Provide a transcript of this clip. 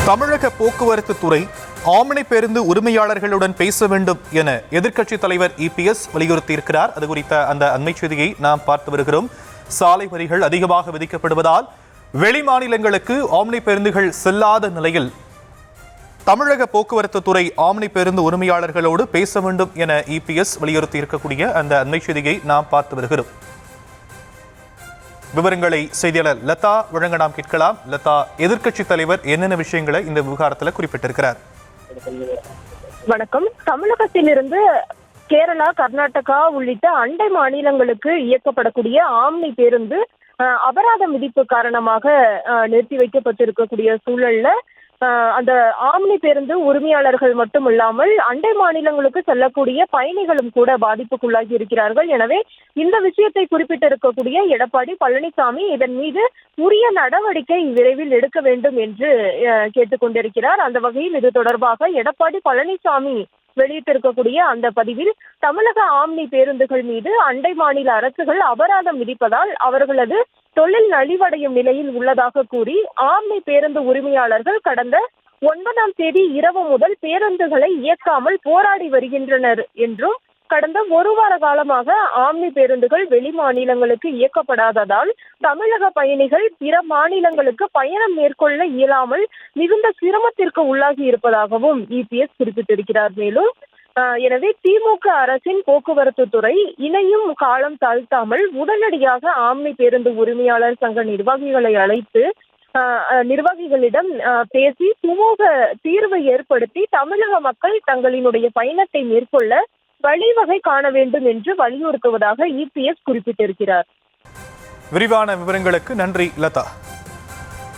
தமிழக போக்குவரத்து துறை ஆம்னி பேருந்து உரிமையாளர்களுடன் பேச வேண்டும் என எதிர்க்கட்சித் தலைவர் இபிஎஸ் வலியுறுத்தியிருக்கிறார். அது குறித்த அந்த அண்மை செய்தியை நாம் பார்த்து வருகிறோம். சாலை வரிகள் அதிகமாக விதிக்கப்படுவதால் வெளி மாநிலங்களுக்கு ஆம்னி பேருந்துகள் செல்லாத நிலையில் தமிழக போக்குவரத்து துறை ஆம்னி பேருந்து உரிமையாளர்களோடு பேச வேண்டும் என இபிஎஸ் வலியுறுத்தி இருக்கக்கூடிய அந்த அண்மை செய்தியை நாம் பார்த்து வருகிறோம். விவரங்களை செய்தியாளர் லதா வழங்க நாம் கேட்கலாம். லதா, எதிர்க்கட்சி தலைவர் என்னென்ன விஷயங்களை இந்த விவகாரத்தில் குறிப்பிட்டிருக்கிறார்? வணக்கம். தமிழகத்திலிருந்து கேரளா, கர்நாடகா உள்ளிட்ட அண்டை மாநிலங்களுக்கு இயக்கப்படக்கூடிய ஆம்னி பேருந்து அபராதம் விதிப்பு காரணமாக நிறுத்தி வைக்கப்பட்டிருக்கக்கூடிய சூழல்ல அந்த ஆம்னி பேருந்து உரிமையாளர்கள் மட்டும் இல்லாமல் அண்டை மாநிலங்களுக்கு செல்லக்கூடிய பயணிகளும் கூட பாதிப்புக்குள்ளாகி இருக்கிறார்கள். எனவே இந்த விஷயத்தை குறிப்பிட்டிருக்கக்கூடிய எடப்பாடி பழனிசாமி இதன் மீது உரிய நடவடிக்கை விரைவில் எடுக்க வேண்டும் என்று கேட்டுக்கொண்டிருக்கிறார். அந்த வகையில் இது தொடர்பாக எடப்பாடி பழனிசாமி வெளியிட்டிருக்கக்கூடிய அந்த பதிவில் தமிழக ஆம்னி பேருந்துகள் மீது அண்டை மாநில அரசுகள் அபராதம் விதிப்பதால் அவர்களது தொழில் நலிவடையும் நிலையில் உள்ளதாக கூறி ஆம்னி பேருந்து உரிமையாளர்கள் கடந்த 9ஆம் தேதி இரவு முதல் பேருந்துகளை இயக்காமல் போராடி வருகின்றனர் என்றும், கடந்த ஒரு வார காலமாக ஆம்னி பேருந்துகள் வெளி மாநிலங்களுக்கு இயக்கப்படாததால் தமிழக பயணிகள் பிற மாநிலங்களுக்கு பயணம் மேற்கொள்ள இயலாமல் மிகுந்த சிரமத்திற்கு உள்ளாகி இருப்பதாகவும் இபிஎஸ் குறிப்பிட்டிருக்கிறார். மேலும் எனவே திமுக அரசின் போக்குவரத்து துறை இணையும் காலம் தாழ்த்தாமல் உடனடியாக ஆம்னி பேருந்து உரிமையாளர் சங்க நிர்வாகிகளை அழைத்து நிர்வாகிகளிடம் பேசி சுமூக தீர்வை ஏற்படுத்தி தமிழக மக்கள் தங்களினுடைய பயணத்தை மேற்கொள்ள வழிவகை காண வேண்டும் என்று வலியுறுத்துவதாக இபிஎஸ் குறிப்பிட்டிருக்கிறார். விரிவான விவரங்களுக்கு நன்றி லதா.